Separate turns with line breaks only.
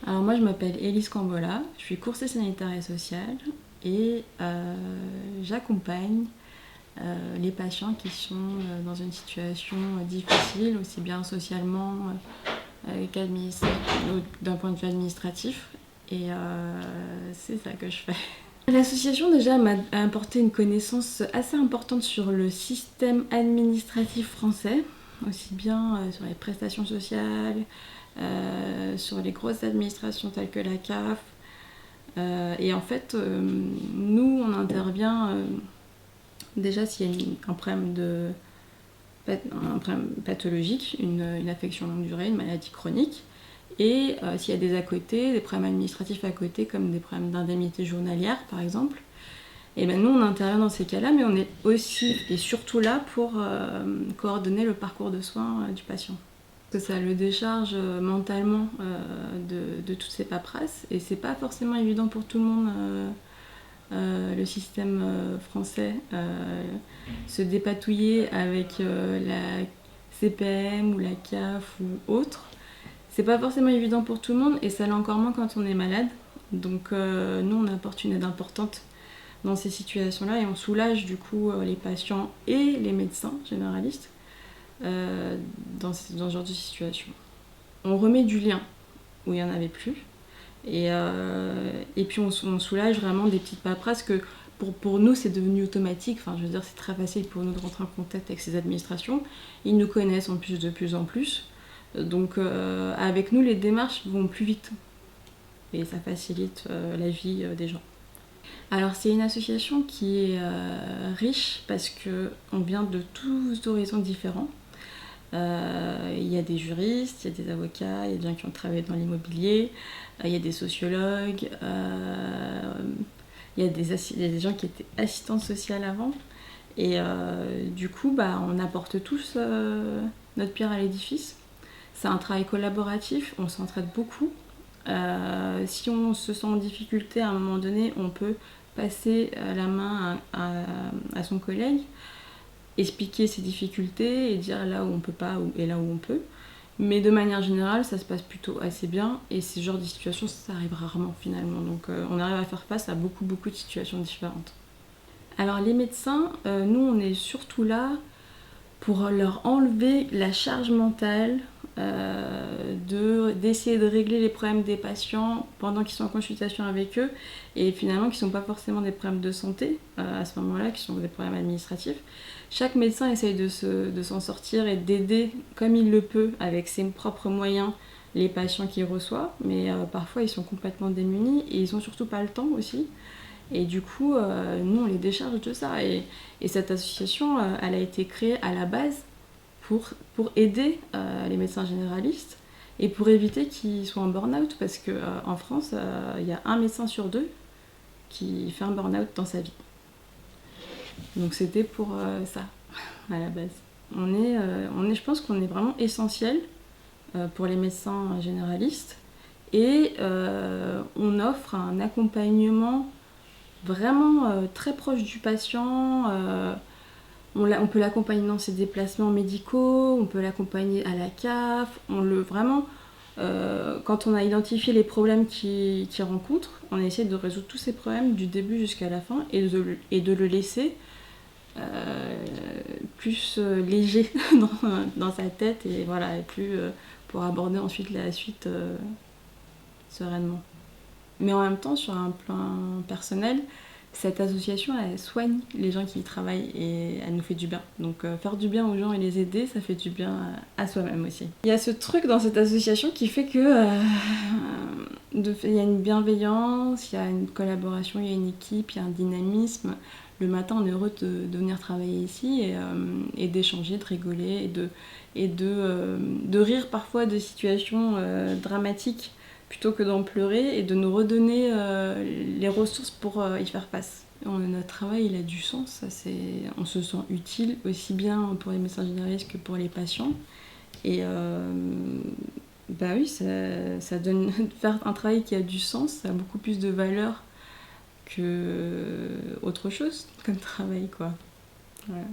Alors moi je m'appelle Élise Cambola, je suis coursier sanitaire et sociale et j'accompagne les patients qui sont dans une situation difficile, aussi bien socialement d'un point de vue administratif. Et c'est ça que je fais. L'association déjà m'a apporté une connaissance assez importante sur le système administratif français, aussi bien sur les prestations sociales, sur les grosses administrations telles que la CAF. Et en fait, nous, on intervient déjà s'il y a un problème pathologique, une affection longue durée, une maladie chronique, et s'il y a des problèmes administratifs à côté, comme des problèmes d'indemnité journalière par exemple. Et ben nous, on intervient dans ces cas-là, mais on est aussi et surtout là pour coordonner le parcours de soins du patient. Que ça le décharge mentalement de toutes ces paperasses, et c'est pas forcément évident pour tout le monde. Le système français, se dépatouiller avec la CPM ou la CAF ou autre, c'est pas forcément évident pour tout le monde, et ça l'est encore moins quand on est malade. Donc nous, on apporte une aide importante dans ces situations-là, et on soulage du coup les patients et les médecins généralistes dans ce genre de situation. On remet du lien où il n'y en avait plus, et puis on soulage vraiment des petites paperasses que pour nous c'est devenu automatique. Enfin, je veux dire, c'est très facile pour nous de rentrer en contact avec ces administrations. Ils nous connaissent en plus de plus en plus. Donc avec nous, les démarches vont plus vite et ça facilite la vie des gens. Alors c'est une association qui est riche parce qu'on vient de tous horizons différents. Il y a des juristes, il y a des avocats, il y a des gens qui ont travaillé dans l'immobilier, il y a des sociologues, il y a des gens qui étaient assistantes sociales avant. Et du coup, on apporte tous notre pierre à l'édifice. C'est un travail collaboratif, on s'entraide beaucoup. Si on se sent en difficulté à un moment donné, on peut passer la main à son collègue, expliquer ses difficultés et dire là où on peut pas et là où on peut. Mais de manière générale, ça se passe plutôt assez bien, et ce genre de situations, ça arrive rarement finalement. Donc on arrive à faire face à beaucoup de situations différentes. Alors les médecins, nous on est surtout là pour leur enlever la charge mentale d'essayer de régler les problèmes des patients pendant qu'ils sont en consultation avec eux, et finalement qui ne sont pas forcément des problèmes de santé à ce moment-là, qui sont des problèmes administratifs. Chaque médecin essaye de s'en sortir et d'aider comme il le peut avec ses propres moyens les patients qu'il reçoit, mais parfois ils sont complètement démunis et ils n'ont surtout pas le temps aussi. Et du coup, nous on les décharge de ça, et cette association, elle a été créée à la base pour aider les médecins généralistes et pour éviter qu'ils soient en burn-out, parce qu'en France, il y a un médecin sur deux qui fait un burn-out dans sa vie. Donc c'était pour ça, à la base. Je pense qu'on est vraiment essentiel pour les médecins généralistes, et on offre un accompagnement vraiment très proche du patient. On peut l'accompagner dans ses déplacements médicaux, on peut l'accompagner à la CAF. Quand on a identifié les problèmes qu'il rencontre, on essaie de résoudre tous ces problèmes du début jusqu'à la fin, et de le laisser plus léger dans sa tête, et voilà, et plus pour aborder ensuite la suite sereinement. Mais en même temps, sur un plan personnel, cette association, elle soigne les gens qui y travaillent, et elle nous fait du bien. Donc faire du bien aux gens et les aider, ça fait du bien à soi-même aussi. Il y a ce truc dans cette association qui fait que il y a une bienveillance, il y a une collaboration, il y a une équipe, il y a un dynamisme. Le matin, on est heureux de venir travailler ici, et d'échanger, de rigoler, et de rire parfois de situations dramatiques, plutôt que d'en pleurer, et de nous redonner les ressources pour y faire face. Notre travail, il a du sens, on se sent utile aussi bien pour les médecins généralistes que pour les patients. Et oui, ça donne faire un travail qui a du sens, ça a beaucoup plus de valeur que autre chose comme travail, quoi. Voilà.